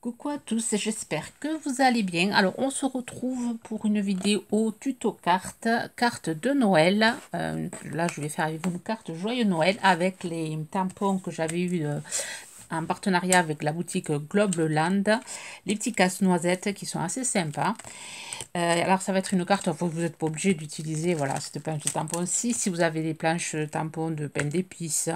Coucou à tous, j'espère que vous allez bien. Alors, on se retrouve pour une vidéo tuto carte de Noël. Là, je vais faire avec vous une carte Joyeux Noël avec les tampons que j'avais eu en partenariat avec la boutique Globeland. Les petits casse-noisettes qui sont assez sympas. Alors, ça va être une carte, vous n'êtes pas obligé d'utiliser voilà, cette planche de tampons. Si vous avez des planches tampons de pain d'épices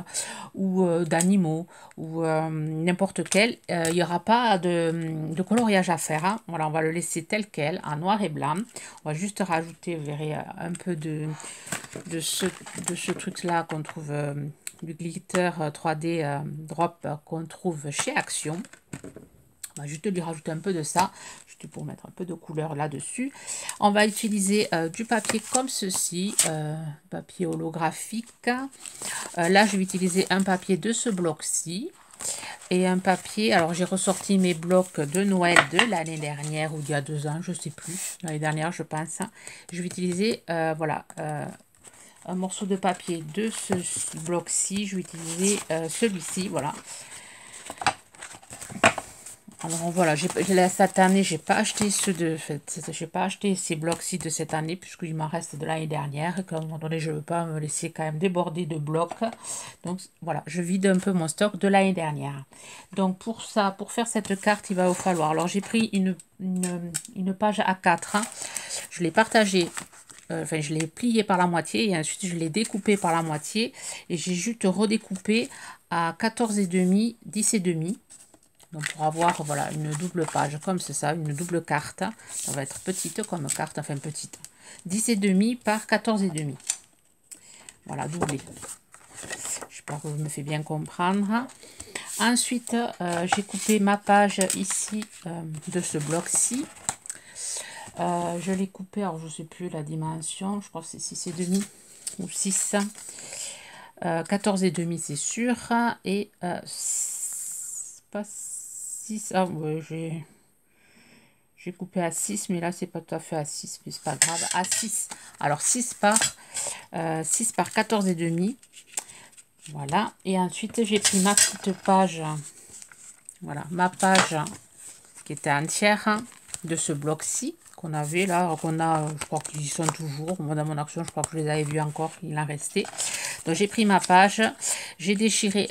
ou d'animaux ou n'importe quel, il n'y aura pas de coloriage à faire. Hein. Voilà, on va le laisser tel quel, en noir et blanc. On va juste rajouter, vous verrez, un peu de ce truc-là qu'on trouve, du glitter 3D drop qu'on trouve chez Action. On va juste lui rajouter un peu de ça, juste pour mettre un peu de couleur là-dessus. On va utiliser du papier comme ceci, papier holographique. Là, je vais utiliser un papier de ce bloc-ci. Et un papier, alors j'ai ressorti mes blocs de Noël de l'année dernière ou il y a 2 ans, je ne sais plus, l'année dernière je pense. Je vais utiliser, voilà, un morceau de papier de ce bloc-ci, je vais utiliser celui-ci, voilà. Alors voilà, cette année, j'ai pas acheté j'ai pas acheté ces blocs-ci de cette année puisqu'il m'en reste de l'année dernière. Et qu'à un moment donné, je veux pas me laisser quand même déborder de blocs. Donc voilà, je vide un peu mon stock de l'année dernière. Donc pour ça, pour faire cette carte, il va vous falloir. Alors j'ai pris une page A4. Hein. Je l'ai partagée. Enfin, je l'ai plié par la moitié et ensuite je l'ai découpé par la moitié et j'ai juste redécoupé à 14,5, 10,5. Donc pour avoir voilà une double page comme c'est ça, une double carte, ça va être petite comme carte, enfin petite. 10,5 par 14,5. Voilà, doublé. J'espère que je me fais bien comprendre. Ensuite, j'ai coupé ma page ici de ce bloc-ci. Je l'ai coupé, alors je ne sais plus la dimension, je crois que c'est 6,5 ou 6. 14,5 c'est sûr. Et pas 6. Ah ouais, j'ai coupé à 6, mais là, c'est pas tout à fait à 6, mais c'est pas grave. À 6. Alors, 6 par 14,5. Voilà. Et ensuite, j'ai pris ma petite page. Voilà, ma page qui était entière de ce bloc-ci qu'on avait là, qu'on a, je crois qu'ils y sont toujours. Moi, dans mon action, je crois que je les avais vus encore, il en restait. Donc, j'ai pris ma page, j'ai déchiré,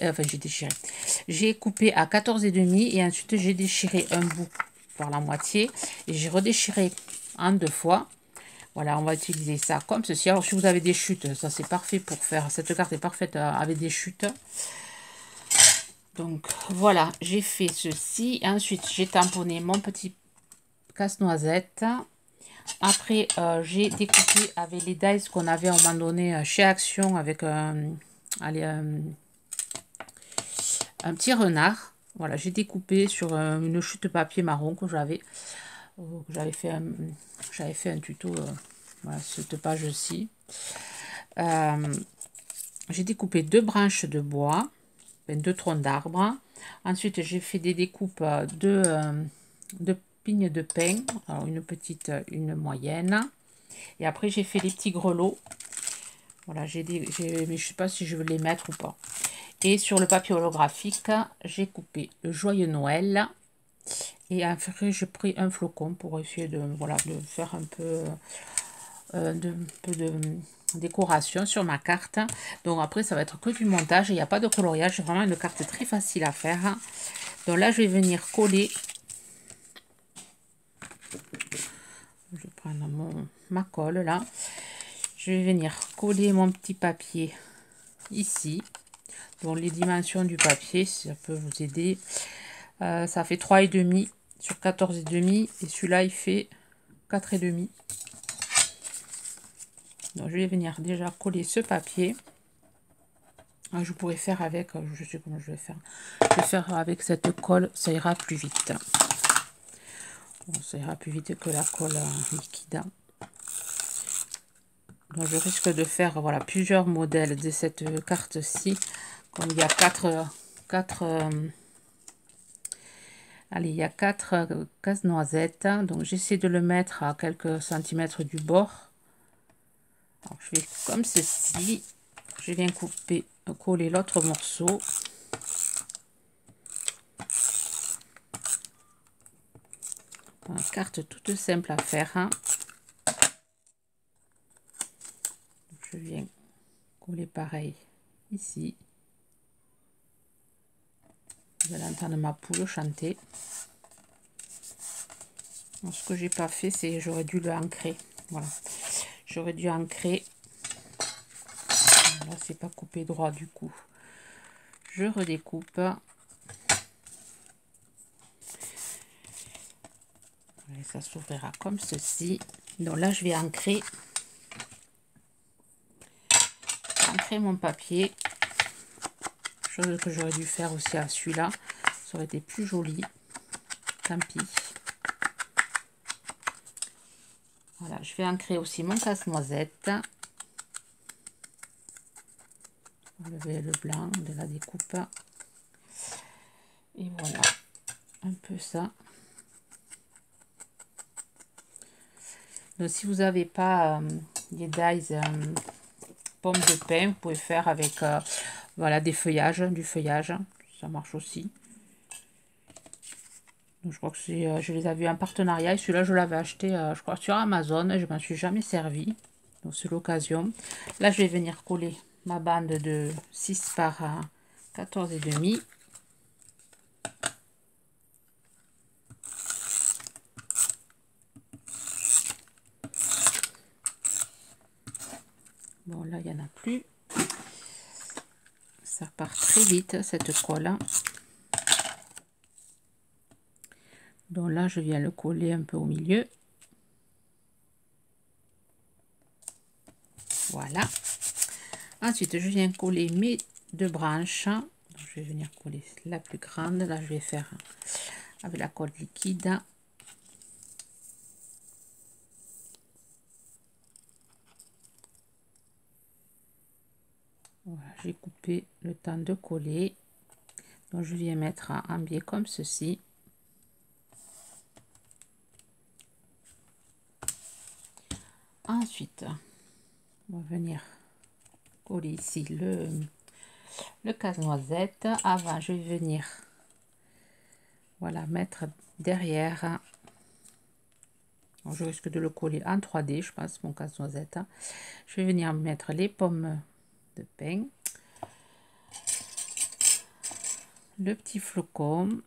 j'ai coupé à 14,5 et ensuite, j'ai déchiré un bout par la moitié et j'ai redéchiré en 2 fois. Voilà, on va utiliser ça comme ceci. Alors, si vous avez des chutes, ça c'est parfait pour faire. Cette carte est parfaite avec des chutes. Donc, voilà, j'ai fait ceci. Ensuite, j'ai tamponné mon petit casse-noisette. Après, j'ai découpé avec les dies qu'on avait à un moment donné chez Action avec allez, un petit renard. Voilà, j'ai découpé sur une chute papier marron que j'avais fait un tuto, voilà, cette page-ci. J'ai découpé 2 branches de bois, 2 troncs d'arbres. Ensuite, j'ai fait des découpes de pignes de pin, alors une petite, une moyenne. Et après, j'ai fait les petits grelots. Voilà, mais je ne sais pas si je veux les mettre ou pas. Et sur le papier holographique, j'ai coupé le Joyeux Noël. Et après, j'ai pris un flocon pour essayer de, voilà, de faire un peu de décoration sur ma carte. Donc après, ça va être que du montage. Il n'y a pas de coloriage. C'est vraiment une carte très facile à faire. Donc là, je vais venir coller. Je vais prendre ma colle là. Je vais venir coller mon petit papier ici. Donc les dimensions du papier, si ça peut vous aider. Ça fait 3,5 sur 14,5 et celui-là il fait 4,5. Donc je vais venir déjà coller ce papier. Je pourrais faire avec, je sais comment je vais faire. Je vais faire avec cette colle, ça ira plus vite. Bon, ça ira plus vite que la colle liquide. Donc je risque de faire voilà plusieurs modèles de cette carte-ci. Comme il y a 4 allez, il y a 4 casse-noisettes. Donc j'essaie de le mettre à quelques centimètres du bord. Alors, je vais comme ceci. Je viens coller l'autre morceau. Une carte toute simple à faire. Hein. Je viens coller pareil ici. Vous allez entendre ma poule chanter. Donc, ce que j'ai pas fait, c'est j'aurais dû le ancrer. Voilà. J'aurais dû ancrer. Là, c'est pas coupé droit du coup. Je redécoupe. Et ça s'ouvrira comme ceci. Donc là, je vais ancrer mon papier. Chose que j'aurais dû faire aussi à celui-là. Ça aurait été plus joli. Tant pis. Voilà, je vais ancrer aussi mon casse-noisette. Enlever le blanc de la découpe. Et voilà, un peu ça. Donc si vous n'avez pas des dies pommes de pin, vous pouvez faire avec voilà, du feuillage, ça marche aussi. Donc, je crois que c'est, je les avais en partenariat et celui-là je l'avais acheté, je crois sur Amazon, je m'en suis jamais servi, donc c'est l'occasion. Là je vais venir coller ma bande de 6 par 14,5. Bon là il n'y en a plus. Ça part très vite cette colle. Donc là je viens le coller un peu au milieu. Voilà. Ensuite je viens coller mes deux branches. Donc, je vais venir coller la plus grande. Là je vais faire avec la colle liquide. Voilà, j'ai coupé le temps de coller. Donc je viens mettre en biais comme ceci. Ensuite, on va venir coller ici le casse-noisette. Avant, je vais venir voilà mettre derrière. Donc, je risque de le coller en 3D, je pense, mon casse-noisette. Je vais venir mettre les pommes de pin, le petit flocon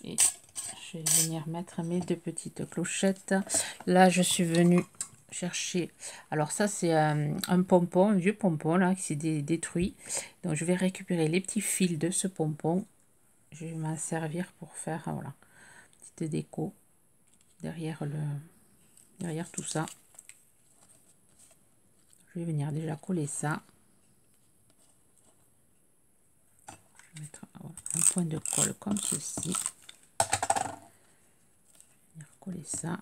et je vais venir mettre mes deux petites clochettes. Là je suis venue chercher, alors ça c'est un pompon, un vieux pompon là qui s'est détruit, donc je vais récupérer les petits fils de ce pompon. Je vais m'en servir pour faire voilà, petite déco derrière tout ça. Je vais venir déjà coller ça. Je vais mettre voilà, un point de colle comme ceci. Venir coller ça.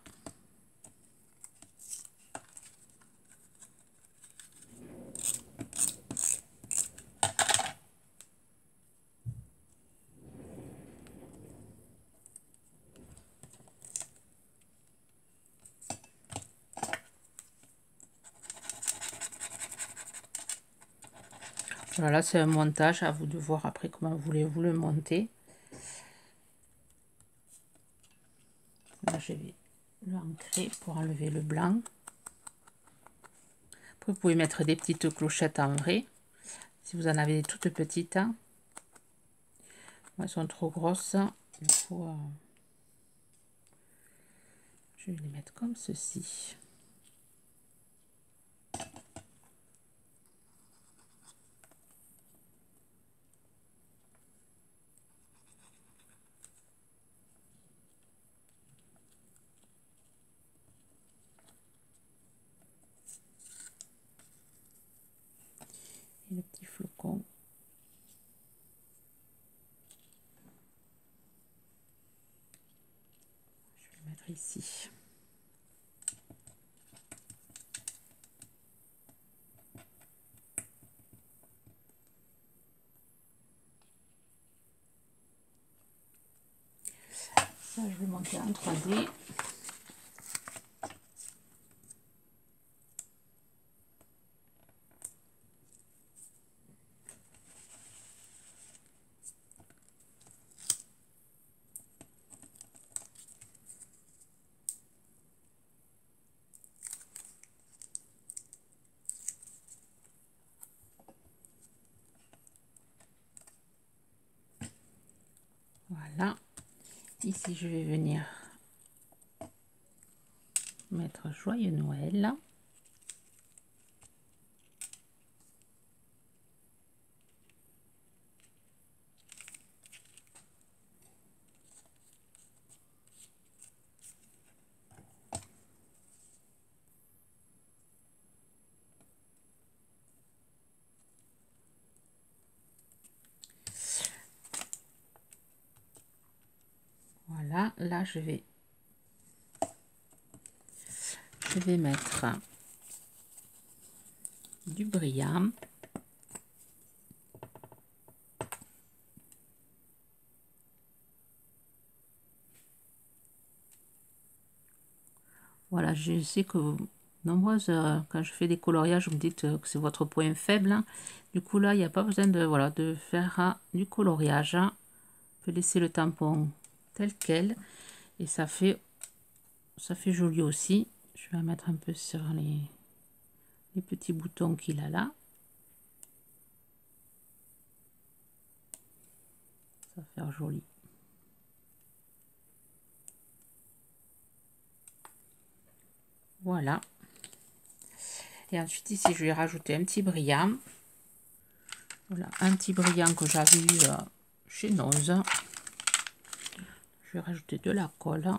Voilà, c'est un montage, à vous de voir après comment voulez-vous le monter. Là, je vais l'ancrer pour enlever le blanc. Après, vous pouvez mettre des petites clochettes en vrai, si vous en avez des toutes petites. Moi, elles sont trop grosses. Du coup, je vais les mettre comme ceci. Et le petit flocon. Je vais le mettre ici. Ça, je vais monter en 3D. Voilà. Ici, je vais venir mettre Joyeux Noël. Voilà, là je vais mettre du brillant. Voilà, je sais que nombreuses, quand je fais des coloriages, vous me dites que c'est votre point faible, hein. Du coup là, il n'y a pas besoin de, voilà, de faire du coloriage, hein. On peut laisser le tampon tel quel et ça fait joli aussi. Je vais mettre un peu sur les petits boutons qu'il a là. Ça va faire joli. Voilà. Et ensuite ici, je vais rajouter un petit brillant. Voilà, un petit brillant que j'avais eu chez Noz. Je vais rajouter de la colle.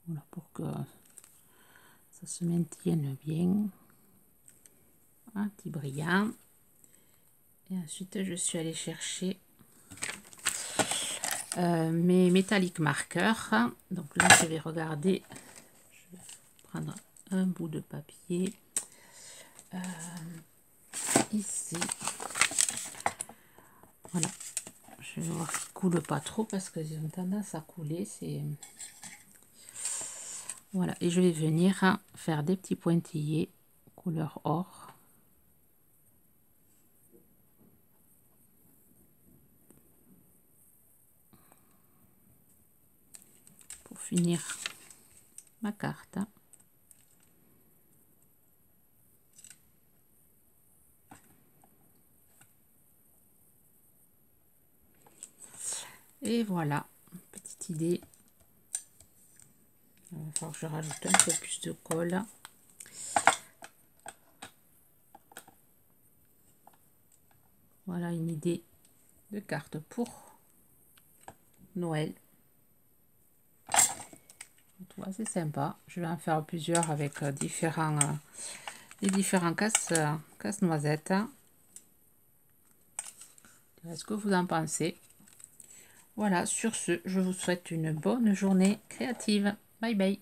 Voilà, pour que ça se maintienne bien. Un petit brillant. Et ensuite, je suis allée chercher mes métalliques marqueurs. Donc là, je vais regarder. Je vais prendre un bout de papier. Ici. Voilà. Je vais voir qu'il ne coule pas trop parce que j'ai une tendance à couler. Voilà. Et je vais venir faire des petits pointillés couleur or. Pour finir ma carte. Et voilà, petite idée. Il va falloir que je rajoute un peu plus de colle. Voilà une idée de carte pour Noël. C'est sympa. Je vais en faire plusieurs avec les différents casse-noisettes. Qu'est-ce que vous en pensez? Voilà, sur ce, je vous souhaite une bonne journée créative. Bye bye.